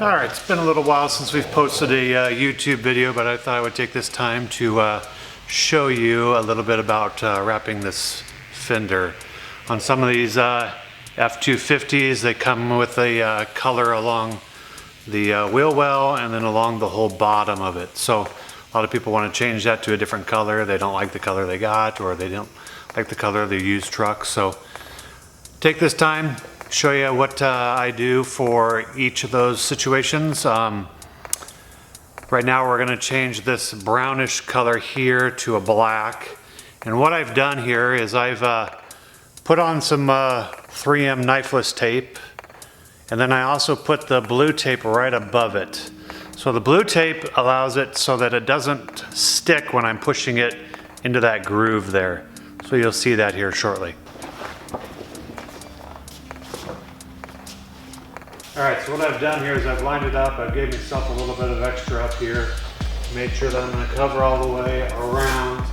Alright, it's been a little while since we've posted a YouTube video, but I thought I would take this time to show you a little bit about wrapping this fender. On some of these F250s, they come with a color along the wheel well and then along the whole bottom of it. So a lot of people want to change that to a different color. They don't like the color they got, or they don't like the color of their used truck. So take this time, show you what I do for each of those situations. Right now we're going to change this brownish color here to a black. And what I've done here is I've put on some 3M knifeless tape, and then I also put the blue tape right above it. So the blue tape allows it so that it doesn't stick when I'm pushing it into that groove there. So you'll see that here shortly. Alright, so what I've done here is I've lined it up. I gave myself a little bit of extra up here. Made sure that I'm going to cover all the way around.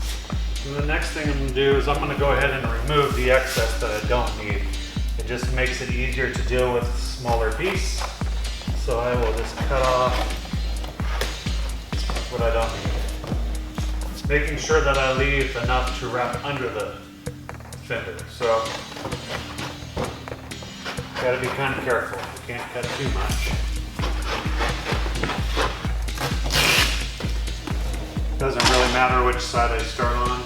And the next thing I'm going to do is I'm going to go ahead and remove the excess that I don't need. It just makes it easier to deal with smaller pieces. So I will just cut off what I don't need. Making sure that I leave enough to wrap under the fender. So gotta be kind of careful. You can't cut too much. Doesn't really matter which side I start on.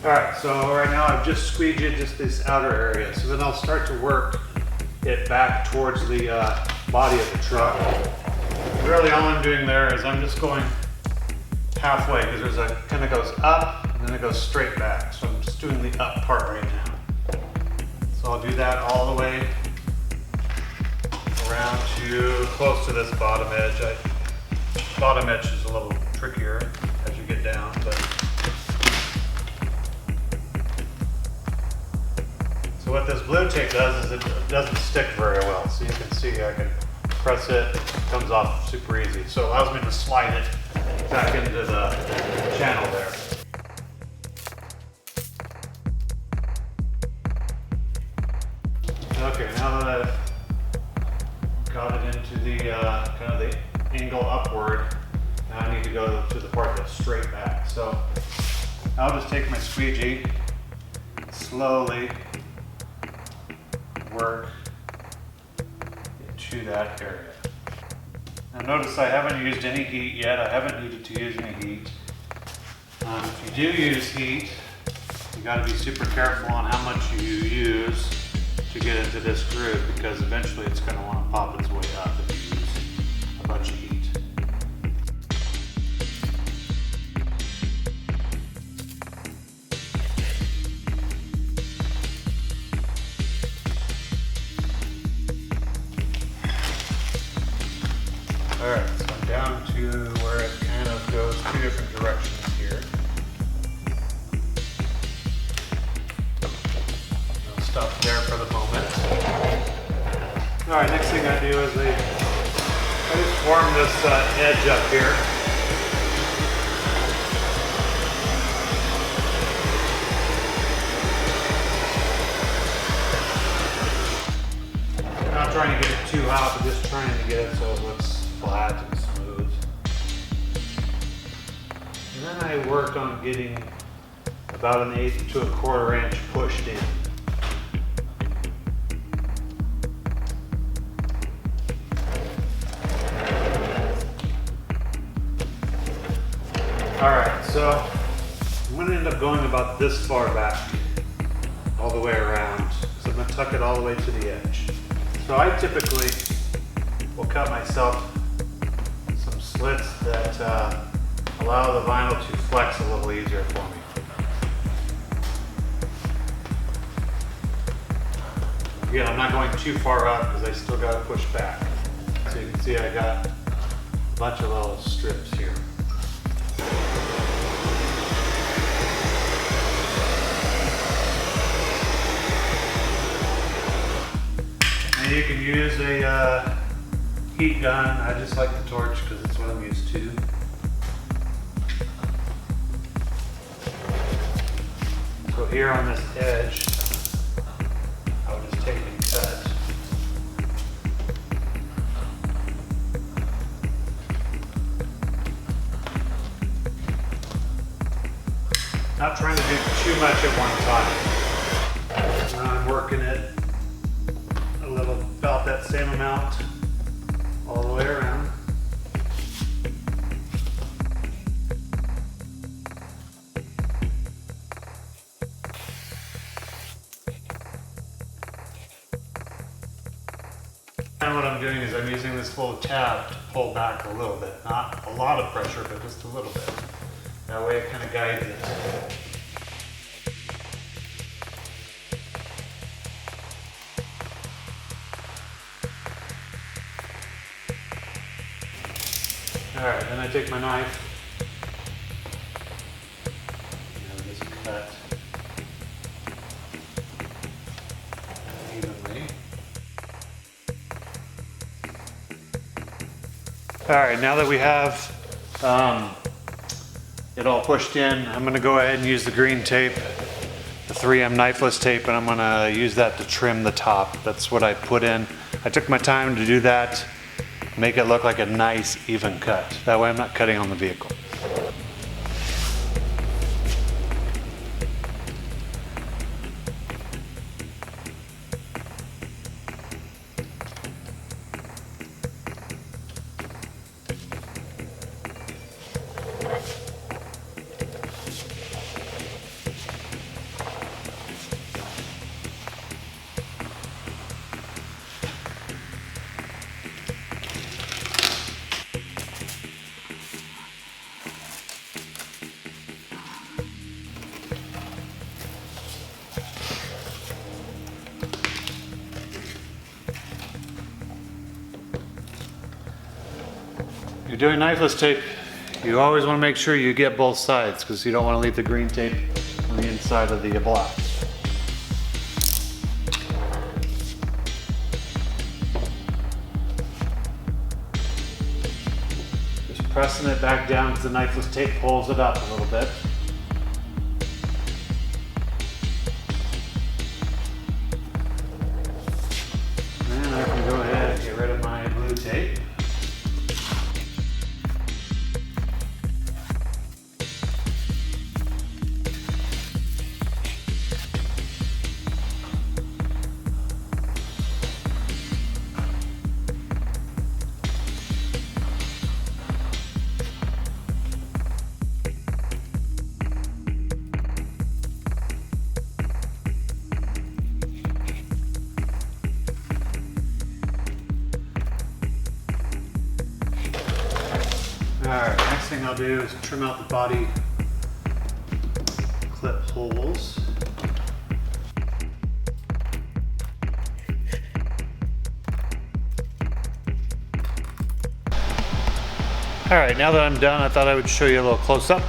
Alright, so right now I've just squeegeed just this outer area. So then I'll start to work it back towards the body of the truck. Really all I'm doing there is I'm just going halfway, because there's a kind of goes up and then it goes straight back. So I'm just doing the up part right now. So I'll do that all the way around to close to this bottom edge. Bottom edge is a little trickier as you get down, but so what this blue tape does is it doesn't stick very well. So you can see I can press it comes off super easy. So it allows me to slide it back into the channel there. Okay, now that I've got it into the kind of the angle upward, now I need to go to the part that's straight back. So I'll just take my squeegee, slowly work to that area. Now notice I haven't used any heat yet. I haven't needed to use any heat. If you do use heat, you got to be super careful on how much you use to get into this groove, because eventually it's going to want to pop its way up if you use a bunch of heat. Alright, so I'm down to where it kind of goes two different directions here. I'll stop there for the moment. Alright, next thing I do is I just form this edge up here. I'm not trying to get it too hot, but just trying to get it so it looks flat and smooth. And then I work on getting about 1/8 to 1/4 inch pushed in. Alright, so I'm going to end up going about this far back, all the way around, so I'm going to tuck it all the way to the edge. So I typically will cut myself some slits that allow the vinyl to flex a little easier for me. Again, I'm not going too far up because I still got to push back. So you can see I got a bunch of little strips here. You can use a heat gun. I just like the torch because it's what I'm used to. So here on this edge, I would just take and cut. Not trying to do too much at one time. Now I'm working it a little, about that same amount all the way around. And what I'm doing is I'm using this little tab to pull back a little bit. Not a lot of pressure, but just a little bit. That way it kind of guides it. Alright, then I take my knife and just cut evenly. Alright, now that we have it all pushed in, I'm going to go ahead and use the green tape, the 3M knifeless tape, and I'm going to use that to trim the top. That's what I put in. I took my time to do that, make it look like a nice even cut. That way I'm not cutting on the vehicle. You're doing knifeless tape, you always want to make sure you get both sides because you don't want to leave the green tape on the inside of the block. Just pressing it back down because the knifeless tape pulls it up a little bit. And I can go ahead and get rid of my blue tape. Alright, next thing I'll do is trim out the body clip holes. Alright, now that I'm done, I thought I would show you a little close-up.